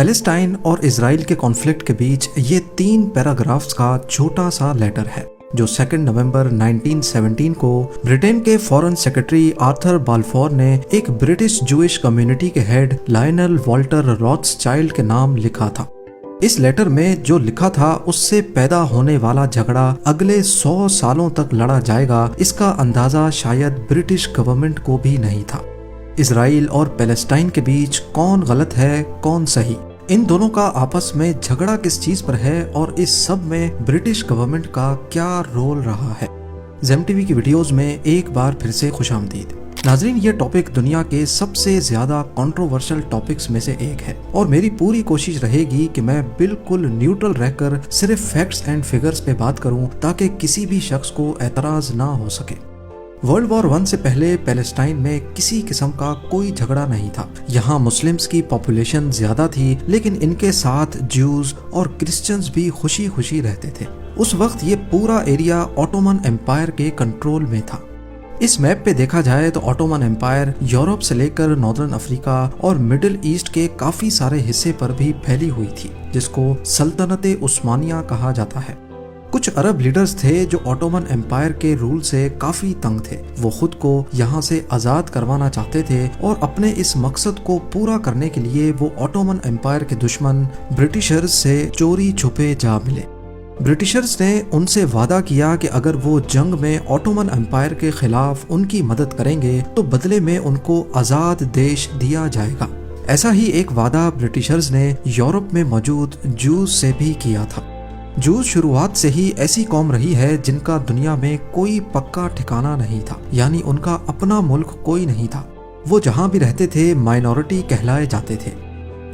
Palestine और Israel के conflict के बीच ये 3 पैराग्राफ्स का छोटा सा लेटर है जो 2 नवंबर 1917 को ब्रिटेन के फॉरेन सेक्रेटरी आर्थर बाल्फोर ने एक ब्रिटिश जूइश कम्युनिटी के हेड लायनल वॉल्टर रॉथस्चाइल्ड के नाम लिखा था। इस लेटर में जो लिखा था उससे पैदा होने वाला झगड़ा अगले 100 सालों तक लड़ा जाएगा, इसका अंदाजा शायद ब्रिटिश गवर्नमेंट को भी नहीं था। इजराइल और पैलेस्टाइन के बीच कौन गलत है कौन सही, इन दोनों का आपस में झगड़ा किस चीज पर है और इस सब में ब्रिटिश गवर्नमेंट का क्या रोल रहा है। ज़ेम टीवी की वीडियोस में एक बार फिर से खुशामदीद। नाजरीन, ये टॉपिक दुनिया के सबसे ज्यादा कंट्रोवर्शियल टॉपिक्स में से एक है और मेरी पूरी कोशिश रहेगी कि मैं बिल्कुल न्यूट्रल रहकर सिर्फ फैक्ट्स एंड फिगर्स पे बात करूं ताकि किसी भी शख्स को एतराज ना हो सके। वर्ल्ड वॉर 1 से पहले पैलेस्टाइन में किसी किस्म का कोई झगड़ा नहीं था। यहाँ मुस्लिम्स की पॉपुलेशन ज्यादा थी, लेकिन इनके साथ ज्यूज और क्रिश्चियंस भी खुशी खुशी रहते थे। उस वक्त ये पूरा एरिया ऑटोमन एम्पायर के कंट्रोल में था। इस मैप पे देखा जाए तो ऑटोमन एम्पायर यूरोप से लेकर नॉर्दर्न अफ्रीका और मिडिल ईस्ट के काफी सारे हिस्से पर भी फैली हुई थी, जिसको सल्तनत उस्मानिया कहा जाता है। कुछ अरब लीडर्स थे जो ऑटोमन एम्पायर के रूल से काफी तंग थे। वो खुद को यहाँ से आजाद करवाना चाहते थे और अपने इस मकसद को पूरा करने के लिए वो ऑटोमन एम्पायर के दुश्मन ब्रिटिशर्स से चोरी छुपे जा मिले। ब्रिटिशर्स ने उनसे वादा किया कि अगर वो जंग में ऑटोमन एम्पायर के खिलाफ उनकी मदद करेंगे तो बदले में उनको आजाद देश दिया जाएगा। ऐसा ही एक वादा ब्रिटिशर्स ने यूरोप में मौजूद जूज से भी किया था। जूज शुरुआत से ही ऐसी कौम रही है जिनका दुनिया में कोई पक्का ठिकाना नहीं था, यानी उनका अपना मुल्क कोई नहीं था। वो जहाँ भी रहते थे माइनॉरिटी कहलाए जाते थे।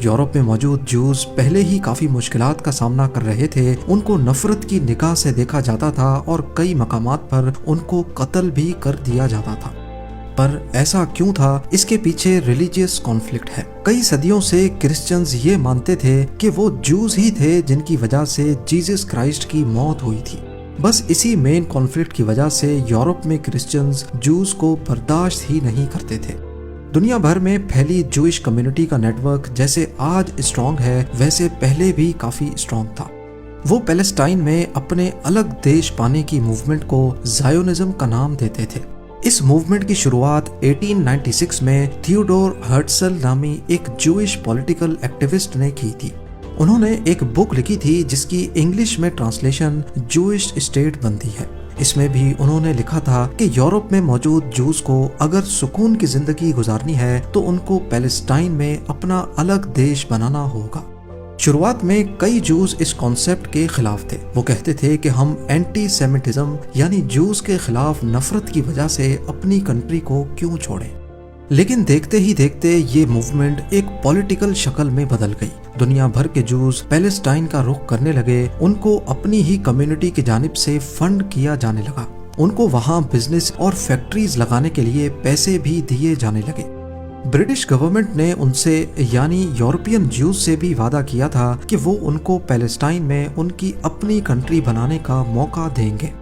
यूरोप में मौजूद जूज पहले ही काफी मुश्किलात का सामना कर रहे थे। उनको नफरत की निगाह से देखा जाता था और कई मकामात पर उनको कत्ल भी कर दिया जाता था। पर ऐसा क्यों था? इसके पीछे रिलीजियस कॉन्फ्लिक्ट है। कई सदियों से क्रिश्चियंस ये मानते थे कि वो जूज ही थे जिनकी वजह से जीसस क्राइस्ट की मौत हुई थी। बस इसी मेन कॉन्फ्लिक्ट की वजह से यूरोप में क्रिश्चियंस जूज को बर्दाश्त ही नहीं करते थे। दुनिया भर में फैली जूइश कम्युनिटी का नेटवर्क जैसे आज स्ट्रॉन्ग है, वैसे पहले भी काफी स्ट्रॉन्ग था। वो पैलेस्टाइन में अपने अलग देश पाने की मूवमेंट को ज़ायोनिज्म का नाम देते थे। इस मूवमेंट की शुरुआत 1896 में थियोडोर हर्ट्सल नामी एक जूइश पॉलिटिकल एक्टिविस्ट ने की थी। उन्होंने एक बुक लिखी थी जिसकी इंग्लिश में ट्रांसलेशन जूइश स्टेट बनती है। इसमें भी उन्होंने लिखा था कि यूरोप में मौजूद जूस को अगर सुकून की जिंदगी गुजारनी है तो उनको पैलेस्टाइन में अपना अलग देश बनाना होगा। शुरुआत में कई जूस इस कॉन्सेप्ट के खिलाफ थे। वो कहते थे कि हम एंटी सेमिटिज्म यानी जूस के खिलाफ नफरत की वजह से अपनी कंट्री को क्यों छोड़ें। लेकिन देखते ही देखते ये मूवमेंट एक पॉलिटिकल शक्ल में बदल गई। दुनिया भर के जूस पैलेस्टाइन का रुख करने लगे। उनको अपनी ही कम्युनिटी की जानिब से फंड किया जाने लगा। उनको वहाँ बिजनेस और फैक्ट्रीज लगाने के लिए पैसे भी दिए जाने लगे। ब्रिटिश गवर्नमेंट ने उनसे यानी यूरोपियन जूज से भी वादा किया था कि वो उनको पैलेस्टाइन में उनकी अपनी कंट्री बनाने का मौका देंगे।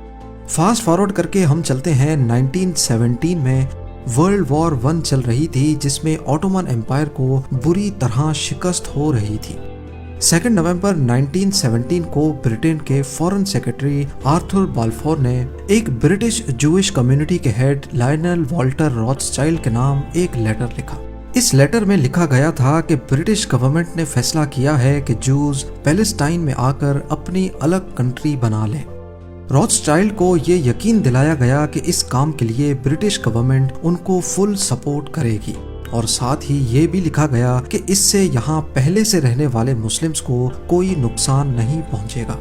फास्ट फॉरवर्ड करके हम चलते हैं 1917 में। वर्ल्ड वॉर 1 चल रही थी जिसमें ऑटोमन एम्पायर को बुरी तरह शिकस्त हो रही थी। 2 नवंबर 1917 को ब्रिटेन के फॉरेन सेक्रेटरी आर्थर बाल्फोर ने एक ब्रिटिश जूइश कम्युनिटी के हेड लायनल वॉल्टर रॉथस्चाइल्ड के नाम एक लेटर लिखा। इस लेटर में लिखा गया था कि ब्रिटिश गवर्नमेंट ने फैसला किया है कि जूज पैलेस्टाइन में आकर अपनी अलग कंट्री बना लें। रॉथस्चाइल्ड को ये यकीन दिलाया गया कि इस काम के लिए ब्रिटिश गवर्नमेंट उनको फुल सपोर्ट करेगी और साथ ही ये भी लिखा गया कि इससे यहाँ पहले से रहने वाले मुस्लिम्स को कोई नुकसान नहीं पहुँचेगा।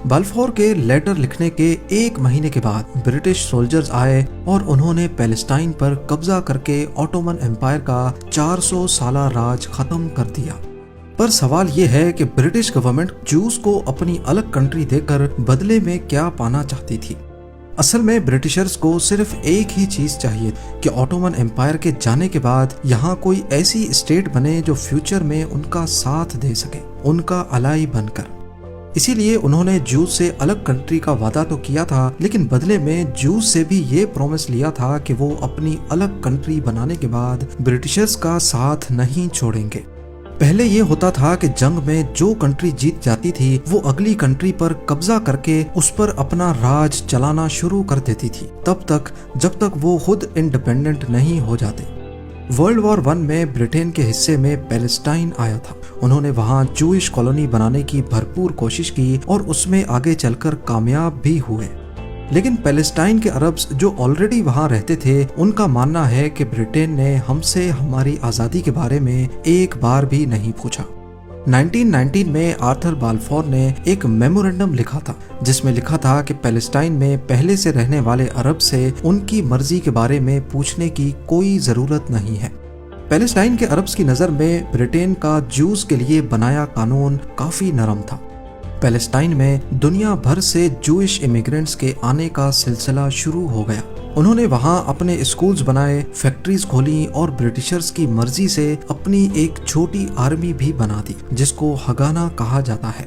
बाल्फोर के लेटर लिखने के 1 महीने के बाद ब्रिटिश सोल्जर्स आए और उन्होंने पैलेस्टाइन पर कब्जा करके ऑटोमन एम्पायर का 400 साला राज खत्म कर दिया। पर सवाल ये है कि ब्रिटिश गवर्नमेंट जूस को अपनी अलग कंट्री देकर बदले में क्या पाना चाहती थी। असल में ब्रिटिशर्स को सिर्फ एक ही चीज चाहिए कि ऑटोमन एम्पायर के जाने के बाद यहाँ कोई ऐसी स्टेट बने जो फ्यूचर में उनका साथ दे सके, उनका अलाई बनकर। इसीलिए उन्होंने जूस से अलग कंट्री का वादा तो किया था, लेकिन बदले में जूस से भी ये प्रॉमिस लिया था कि वो अपनी अलग कंट्री बनाने के बाद ब्रिटिशर्स का साथ नहीं छोड़ेंगे। پہلے یہ ہوتا تھا کہ جنگ میں جو کنٹری جیت جاتی تھی وہ اگلی کنٹری پر قبضہ کر کے اس پر اپنا راج چلانا شروع کر دیتی تھی، تب تک جب تک وہ خود انڈیپینڈنٹ نہیں ہو جاتے۔ ورلڈ وار 1 میں برٹین کے حصے میں پیلسٹائن آیا تھا۔ انہوں نے وہاں جوئش کالونی بنانے کی بھرپور کوشش کی اور اس میں آگے چل کر کامیاب بھی ہوئے، لیکن پیلسٹائن کے عربز جو آلریڈی وہاں رہتے تھے ان کا ماننا ہے کہ برٹین نے ہم سے ہماری آزادی کے بارے میں ایک بار بھی نہیں پوچھا۔ 1919 میں آرتھر بالفور نے ایک میمورنڈم لکھا تھا جس میں لکھا تھا کہ پیلسٹائن میں پہلے سے رہنے والے عرب سے ان کی مرضی کے بارے میں پوچھنے کی کوئی ضرورت نہیں ہے۔ پیلسٹائن کے عربز کی نظر میں برٹین کا جوز کے لیے بنایا قانون کافی نرم تھا۔ پیلسٹائن میں دنیا بھر سے جوئش امیگرنٹس کے آنے کا سلسلہ شروع ہو گیا۔ انہوں نے وہاں اپنے اسکولز بنائے، فیکٹریز کھولیں اور برٹشرز کی مرضی سے اپنی ایک چھوٹی آرمی بھی بنا دی جس کو ہگانا کہا جاتا ہے۔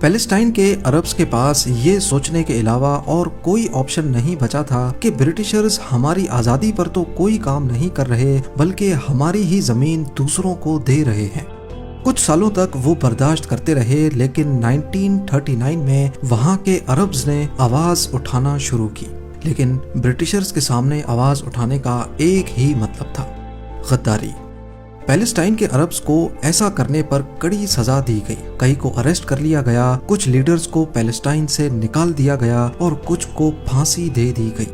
پیلسٹائن کے عربز کے پاس یہ سوچنے کے علاوہ اور کوئی آپشن نہیں بچا تھا کہ برٹشرز ہماری آزادی پر تو کوئی کام نہیں کر رہے بلکہ ہماری ہی زمین دوسروں کو دے رہے ہیں۔ کچھ سالوں تک وہ برداشت کرتے رہے، لیکن 1939 میں وہاں کے عربز نے آواز اٹھانا شروع کی، لیکن برٹشرز کے سامنے آواز اٹھانے کا ایک ہی مطلب تھا: غداری۔ پیلسٹائن کے عربز کو ایسا کرنے پر کڑی سزا دی گئی، کئی کو اریسٹ کر لیا گیا، کچھ لیڈرز کو پیلسٹائن سے نکال دیا گیا اور کچھ کو پھانسی دے دی گئی،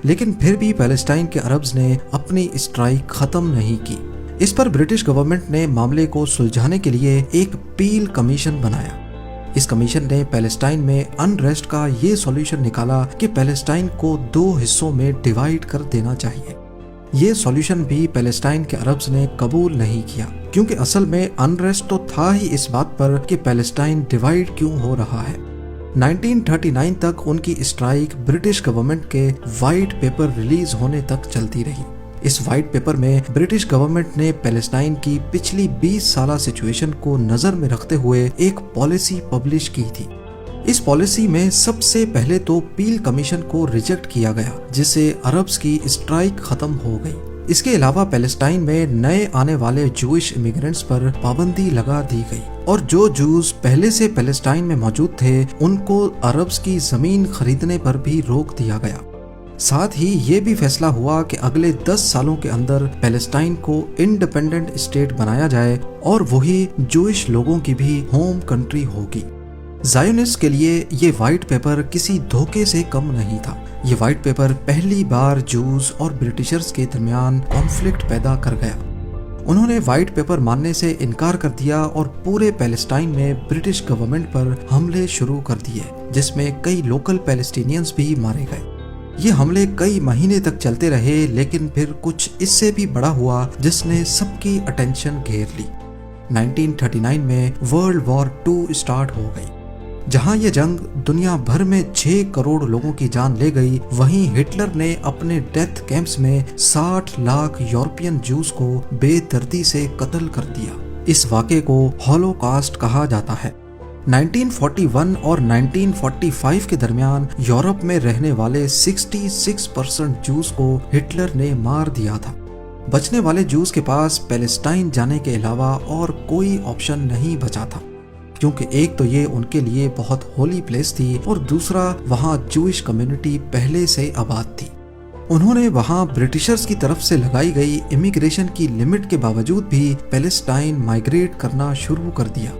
لیکن پھر بھی پیلسٹائن کے عربز نے اپنی اسٹرائک ختم نہیں کی۔ اس پر برٹش گورنمنٹ نے معاملے کو سلجھانے کے لیے ایک پیل کمیشن بنایا۔ اس کمیشن نے پیلسٹائن میں انریسٹ کا یہ سولوشن نکالا کہ پیلسٹائن کو 2 حصوں میں ڈیوائیڈ کر دینا چاہیے۔ یہ سولوشن بھی پیلسٹائن کے عربز نے قبول نہیں کیا، کیونکہ اصل میں انریسٹ تو تھا ہی اس بات پر کہ پیلسٹائن ڈیوائیڈ کیوں ہو رہا ہے۔ 1939 تک ان کی اسٹرائک برٹش گورنمنٹ کے وائٹ پیپر ریلیز ہونے تک چلتی رہی۔ اس وائٹ پیپر میں برٹش گورنمنٹ نے پیلسٹائن کی پچھلی 20 سالہ سچویشن کو نظر میں رکھتے ہوئے ایک پالیسی پبلش کی تھی۔ اس پالیسی میں سب سے پہلے تو پیل کمیشن کو ریجیکٹ کیا گیا، جس سے عربز کی اسٹرائک ختم ہو گئی۔ اس کے علاوہ پیلسٹائن میں نئے آنے والے جوئش امیگرنٹس پر پابندی لگا دی گئی، اور جو جوز پہلے سے پیلسٹائن میں موجود تھے ان کو عربز کی زمین خریدنے پر بھی روک دیا گیا۔ ساتھ ہی یہ بھی فیصلہ ہوا کہ اگلے 10 سالوں کے اندر پیلسٹائن کو انڈیپینڈنٹ اسٹیٹ بنایا جائے اور وہی جوئش لوگوں کی بھی ہوم کنٹری ہوگی۔ زائونسٹ کے لیے یہ وائٹ پیپر کسی دھوکے سے کم نہیں تھا۔ یہ وائٹ پیپر پہلی بار جوز اور برٹشرز کے درمیان کانفلکٹ پیدا کر گیا۔ انہوں نے وائٹ پیپر ماننے سے انکار کر دیا اور پورے پیلسٹائن میں برٹش گورنمنٹ پر حملے شروع کر دیے، جس میں کئی لوکل پیلسٹینینز بھی مارے گئے۔ یہ حملے کئی مہینے تک چلتے رہے، لیکن پھر کچھ اس سے بھی بڑا ہوا جس نے سب کی اٹینشن گھیر لی۔ 1939 میں ورلڈ وار 2 اسٹارٹ ہو گئی۔ جہاں یہ جنگ دنیا بھر میں 6 کروڑ لوگوں کی جان لے گئی، وہیں ہٹلر نے اپنے ڈیتھ کیمپس میں 60 لاکھ یورپین جوز کو بے دردی سے قتل کر دیا۔ اس واقعے کو ہولوکاسٹ کہا جاتا ہے۔ 1941 اور 1945 کے درمیان یورپ میں رہنے والے 66% جوز کو ہٹلر نے مار دیا تھا۔ بچنے والے جوز کے پاس پیلسٹائن جانے کے علاوہ اور کوئی آپشن نہیں بچا تھا، کیونکہ ایک تو یہ ان کے لیے بہت ہولی پلیس تھی اور دوسرا وہاں جوئش کمیونٹی پہلے سے آباد تھی۔ انہوں نے وہاں برٹشرز کی طرف سے لگائی گئی امیگریشن کی لمٹ کے باوجود بھی پیلسٹائن مائیگریٹ کرنا شروع کر دیا،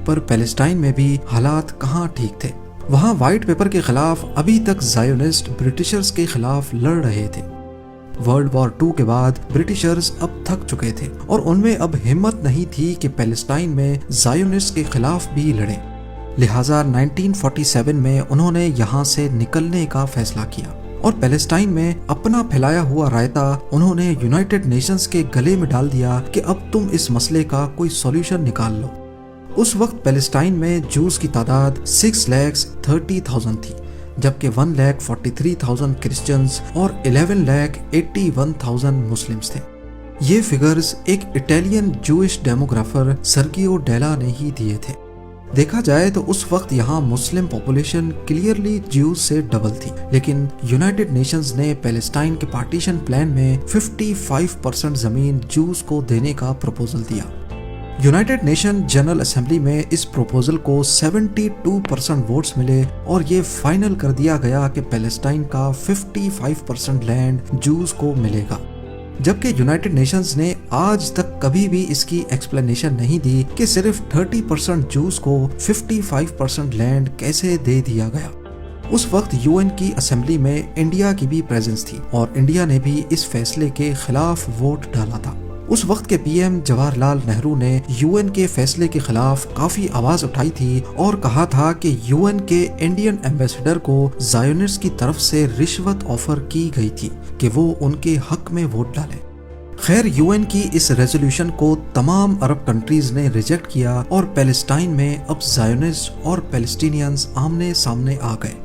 پر پیلسٹائن میں بھی حالات کہاں ٹھیک تھے۔ وہاں وائٹ پیپر کے خلاف ابھی تک زائونسٹ برٹشرز کے خلاف لڑ رہے تھے۔ ورلڈ وار 2 کے بعد برٹشرز اب تھک چکے تھے اور ان میں اب ہمت نہیں تھی کہ پیلسٹائن میں زائونسٹ کے خلاف بھی لڑیں، لہٰذا 1947 میں انہوں نے یہاں سے نکلنے کا فیصلہ کیا اور پیلسٹائن میں اپنا پھیلایا ہوا رائتا انہوں نے یونائٹڈ نیشنز کے گلے میں ڈال دیا کہ اب تم اس مسئلے کا کوئی سولوشن نکال لو۔ اس وقت پیلسٹائن میں جوز کی تعداد 6,30,000 تھی، جبکہ 1,43,000 کرسچنز اور 11,81,000 مسلمز تھے۔ یہ فگرز ایک اٹیلین جوئش ڈیموگرافر سرگیو ڈیلا نے ہی دیے تھے۔ دیکھا جائے تو اس وقت یہاں مسلم پاپولیشن کلیئرلی جیوز سے ڈبل تھی، لیکن یونائٹڈ نیشنز نے پیلسٹائن کے پارٹیشن پلان میں 55% زمین جوز کو دینے کا پروپوزل دیا۔ यूनाइटेड नेशन जनरल असेंबली में इस प्रपोजल को 72% वोट्स मिले और ये फाइनल कर दिया गया कि पैलेस्टाइन का 55% लैंड जूस को मिलेगा। जबकि यूनाइटेड नेशंस ने आज तक कभी भी इसकी एक्सप्लेनेशन नहीं दी कि सिर्फ 30% जूस को 55% लैंड कैसे दे दिया गया। उस वक्त यूएन की असेंबली में इंडिया की भी प्रेजेंस थी और इंडिया ने भी इस फैसले के खिलाफ वोट डाला था। उस वक्त के पीएम जवाहरलाल नेहरू ने यूएन के फैसले के खिलाफ काफी आवाज उठाई थी और कहा था कि यूएन के इंडियन एम्बेसडर को ज़ायोनिस्ट की तरफ से रिश्वत ऑफर की गई थी कि वो उनके हक में वोट डालें। खैर, यूएन की इस रेजोल्यूशन को तमाम अरब कंट्रीज ने रिजेक्ट किया और पैलेस्टाइन में अब ज़ायोनिस्ट और पैलेस्टीनियंस आमने सामने आ गए।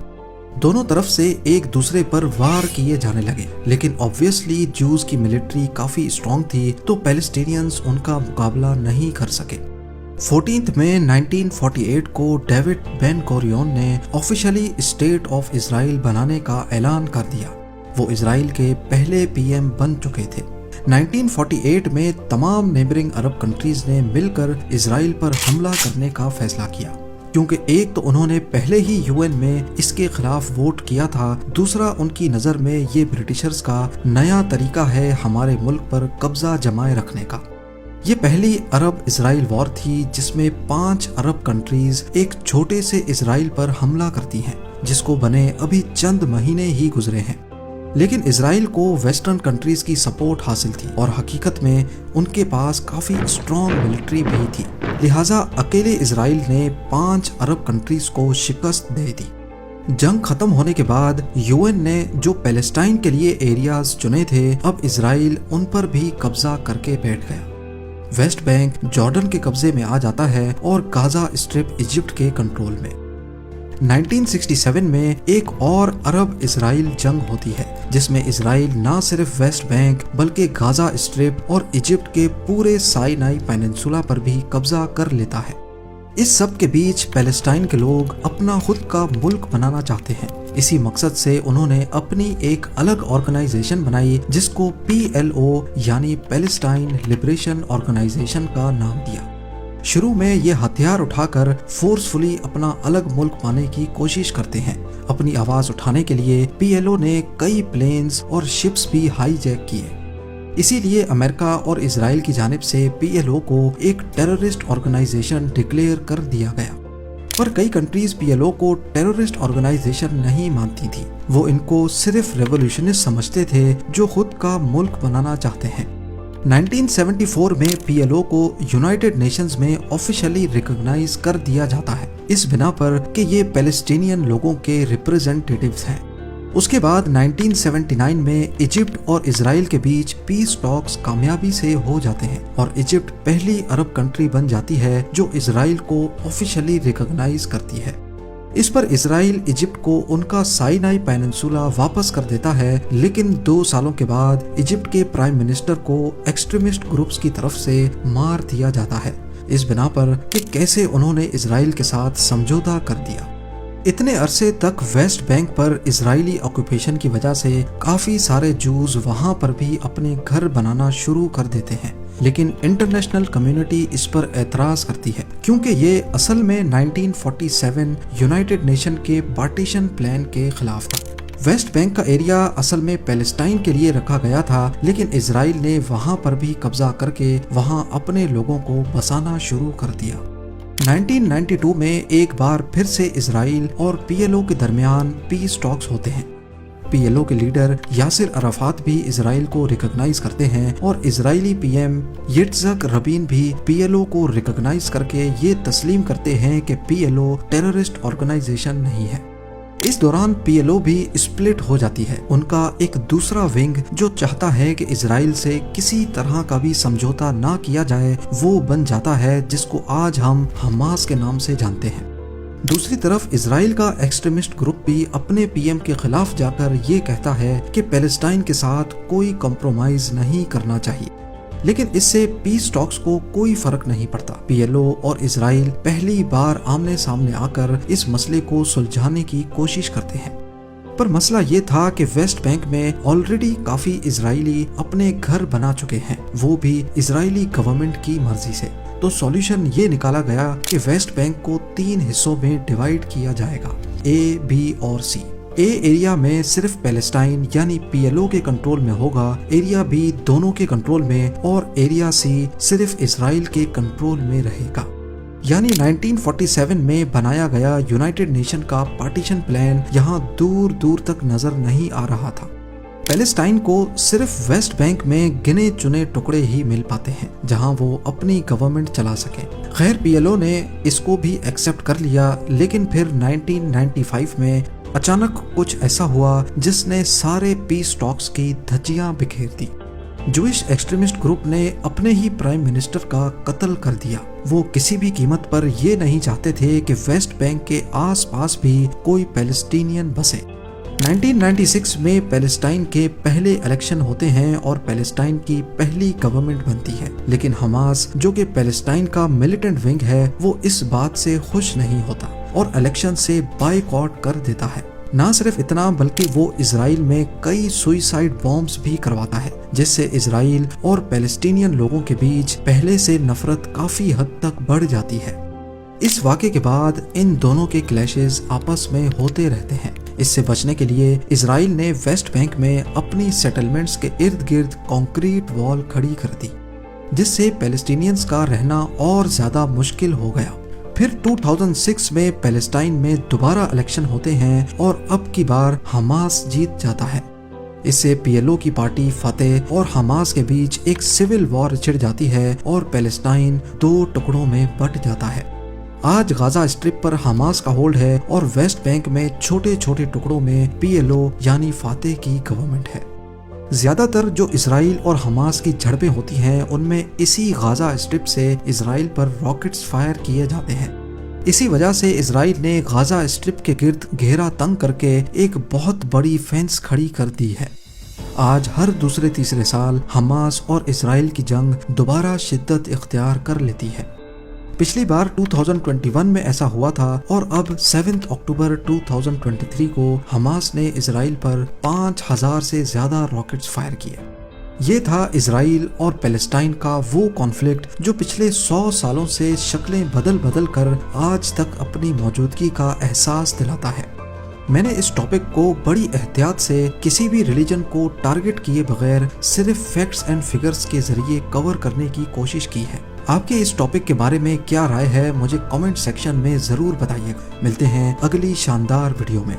दोनों तरफ से एक दूसरे पर वार किए जाने लगे, लेकिन ऑब्वियसली जूस की मिलिट्री काफी स्ट्रांग थी तो पैलेस्टीनियंस उनका मुकाबला नहीं कर सके। 14 मई 1948 को डेविड बेन गोरियन ने ऑफिशियली स्टेट ऑफ इजराइल बनाने का ऐलान कर दिया। वो इजराइल के पहले पीएम बन चुके थे। 1948 में तमाम नेबरिंग अरब कंट्रीज ने मिलकर इजराइल पर हमला करने का फैसला किया, क्योंकि एक तो उन्होंने पहले ही यूएन में इसके खिलाफ वोट किया था, दूसरा उनकी नज़र में ये ब्रिटिशर्स का नया तरीका है हमारे मुल्क पर कब्जा जमाए रखने का। ये पहली अरब इजराइल वॉर थी जिसमें 5 अरब कंट्रीज एक छोटे से इजराइल पर हमला करती हैं, जिसको बने अभी चंद महीने ही गुजरे हैं। लेकिन इजराइल को वेस्टर्न कंट्रीज की सपोर्ट हासिल थी और हकीकत में उनके पास काफी स्ट्रॉन्ग मिलिट्री भी थी, लिहाजा अकेले इजराइल ने 5 अरब कंट्रीज को शिकस्त दे दी। जंग खत्म होने के बाद यूएन ने जो पैलेस्टाइन के लिए एरियाज चुने थे, अब इजराइल उन पर भी कब्जा करके बैठ गया। वेस्ट बैंक जॉर्डन के कब्जे में आ जाता है और गाजा स्ट्रिप इजिप्ट के कंट्रोल में। 1967 में एक और अरब इजराइल जंग होती है, जिसमें इजराइल न सिर्फ वेस्ट बैंक बल्कि गाजा स्ट्रिप और इजिप्ट के पूरे साइनाई पेनिनसुला पर भी कब्जा कर लेता है। इस सब के बीच पैलेस्टाइन के लोग अपना खुद का मुल्क बनाना चाहते हैं। इसी मकसद से उन्होंने अपनी एक अलग ऑर्गेनाइजेशन बनाई जिसको PLO यानी पैलेस्टाइन लिबरेशन ऑर्गेनाइजेशन का नाम दिया। शुरू में ये हथियार उठाकर फोर्सफुली अपना अलग मुल्क पाने की कोशिश करते हैं। अपनी आवाज उठाने के लिए PLO ने कई प्लेन्स और शिप्स भी हाईजैक किए। इसीलिए अमेरिका और इजराइल की जानिब से PLO को एक टेररिस्ट ऑर्गेनाइजेशन डिक्लेयर कर दिया गया। पर कई कंट्रीज PLO को टेररिस्ट ऑर्गेनाइजेशन नहीं मानती थी। वो इनको सिर्फ रेवोल्यूशनिस्ट समझते थे जो खुद का मुल्क बनाना चाहते हैं। 1974 में PLO को यूनाइटेड नेशंस में ऑफिशियली रिकॉग्नाइज कर दिया जाता है, इस बिना पर कि ये पैलेस्टीनियन लोगों के रिप्रेजेंटेटिव्स हैं। उसके बाद 1979 में इजिप्ट और इजराइल के बीच पीस टॉक्स कामयाबी से हो जाते हैं और इजिप्ट पहली अरब कंट्री बन जाती है जो इजराइल को ऑफिशियली रिकॉग्नाइज करती है। इस पर इजराइल इजिप्ट को उनका साइनाई पेनिनसुला वापस कर देता है, लेकिन 2 सालों के बाद इजिप्ट के प्राइम मिनिस्टर को एक्सट्रीमिस्ट ग्रुप्स की तरफ से मार दिया जाता है, इस बिना पर कि कैसे उन्होंने इजराइल के साथ समझौता कर दिया। इतने अरसे तक वेस्ट बैंक पर इजरायली ऑक्यूपेशन की वजह से काफी सारे जूज वहां पर भी अपने घर बनाना शुरू कर देते हैं, लेकिन इंटरनेशनल कम्युनिटी इस पर एतराज करती है क्योंकि ये असल में 1947 यूनाइटेड नेशन के पार्टीशन प्लान के खिलाफ था। वेस्ट बैंक का एरिया असल में पैलेस्टाइन के लिए रखा गया था, लेकिन इजराइल ने वहां पर भी कब्जा करके वहां अपने लोगों को बसाना शुरू कर दिया। 1992 में एक बार फिर से इजराइल और PLO के दरमियान पीस टॉक्स होते हैं। PLO के लीडर यासिर अराफात भी इजराइल को रिकॉग्नाइज करते हैं और इजरायली PM यित्ज़हक रबीन भी PLO को रिकॉग्नाइज करके ये तस्लीम करते हैं कि PLO टेररिस्ट ऑर्गेनाइजेशन नहीं है। इस दौरान PLO भी स्प्लिट हो जाती है। उनका एक दूसरा विंग जो चाहता है कि इजराइल से किसी तरह का भी समझौता ना किया जाए, वो बन जाता है जिसको आज हम हमास के नाम से जानते हैं। दूसरी तरफ इजराइल का एक्सट्रीमिस्ट ग्रुप भी अपने PM के खिलाफ जाकर ये कहता है कि पैलेस्टाइन के साथ कोई कॉम्प्रोमाइज नहीं करना चाहिए, लेकिन इससे पीस टॉक्स को कोई फर्क नहीं पड़ता। PLO और इजराइल पहली बार आमने सामने आकर इस मसले को सुलझाने की कोशिश करते हैं, पर मसला ये था कि वेस्ट बैंक में ऑलरेडी काफी इजरायली अपने घर बना चुके हैं, वो भी इजरायली गवर्नमेंट की मर्जी से। तो सॉल्यूशन ये निकाला गया कि वेस्ट बैंक को 3 हिस्सों में डिवाइड किया जाएगा, ए, बी और सी। ए एरिया में सिर्फ पैलेस्टाइन यानी PLO के कंट्रोल में होगा, एरिया बी दोनों के कंट्रोल में और एरिया सी सिर्फ इजराइल के कंट्रोल में रहेगा। यानी 1947 में बनाया गया यूनाइटेड नेशन का पार्टीशन प्लान यहाँ दूर दूर तक नजर नहीं आ रहा था। पैलेस्टाइन को सिर्फ वेस्ट बैंक में गिने चुने टुकड़े ही मिल पाते हैं जहां वो अपनी गवर्नमेंट चला सके। खैर PLO ने इसको भी एक्सेप्ट कर लिया, लेकिन फिर 1995 में अचानक कुछ ऐसा हुआ जिसने सारे पीस टॉक्स की धज्जियां बिखेर दी। जूइश एक्सट्रीमिस्ट ग्रुप ने अपने ही प्राइम मिनिस्टर का कत्ल कर दिया। वो किसी भी कीमत पर ये नहीं चाहते थे कि वेस्ट बैंक के आसपास भी कोई पैलेस्टीनियन बसे। 1996 में पैलेस्टाइन के पहले इलेक्शन होते हैं और पैलेस्टाइन की पहली गवर्नमेंट बनती है, लेकिन हमास जो कि पैलेस्टाइन का मिलिटेंट विंग है वो इस बात से खुश नहीं होता और इलेक्शन से बायकॉट कर देता है। ना सिर्फ इतना बल्कि वो इजराइल में कई सुइसाइड बॉम्ब्स भी करवाता है, जिससे इजराइल और पैलेस्टीनियन लोगों के बीच पहले से नफरत काफी हद तक बढ़ जाती है। इस वाक़े के बाद इन दोनों के क्लैशेस आपस में होते रहते हैं। इससे बचने के लिए इजराइल ने वेस्ट बैंक में अपनी सेटलमेंट्स के इर्द गिर्द कंक्रीट वॉल खड़ी कर दी, जिससे पैलेस्टीनियंस का रहना और ज्यादा मुश्किल हो गया। फिर 2006 में पैलेस्टाइन में दोबारा इलेक्शन होते हैं और अब की बार हमास जीत जाता है। इससे PLO की पार्टी फतेह और हमास के बीच एक सिविल वॉर छिड़ जाती है और पैलेस्टाइन 2 टुकड़ों में बंट जाता है। आज गाजा स्ट्रिप पर हमास का होल्ड है और वेस्ट बैंक में छोटे छोटे टुकड़ों में PLO यानी फातेह की गवर्नमेंट है। ज्यादातर जो इजराइल और हमास की झड़पें होती हैं उनमें इसी गाजा स्ट्रिप से इजराइल पर रॉकेट्स फायर किए जाते हैं। इसी वजह से इजराइल ने गाजा स्ट्रिप के गिर्द घेरा तंग करके एक बहुत बड़ी फेंस खड़ी कर दी है। आज हर दूसरे तीसरे साल हमास और इजराइल की जंग दोबारा शिद्दत इख्तियार कर लेती है। पिछली बार 2021 में ऐसा हुआ था और अब 7 अक्टूबर 2023 को हमास ने इजराइल पर 5000 से ज्यादा रॉकेट्स फायर किए। ये था इजराइल और पैलेस्टाइन का वो कॉन्फ्लिक्ट जो पिछले 100 सालों से शक्लें बदल बदल कर आज तक अपनी मौजूदगी का एहसास दिलाता है। मैंने इस टॉपिक को बड़ी एहतियात से किसी भी रिलीजन को टारगेट किए बगैर सिर्फ फैक्ट्स एंड फिगर्स के जरिए कवर करने की कोशिश की है। आपके इस टॉपिक के बारे में क्या राय है मुझे कमेंट सेक्शन में जरूर बताइएगा। मिलते हैं अगली शानदार वीडियो में।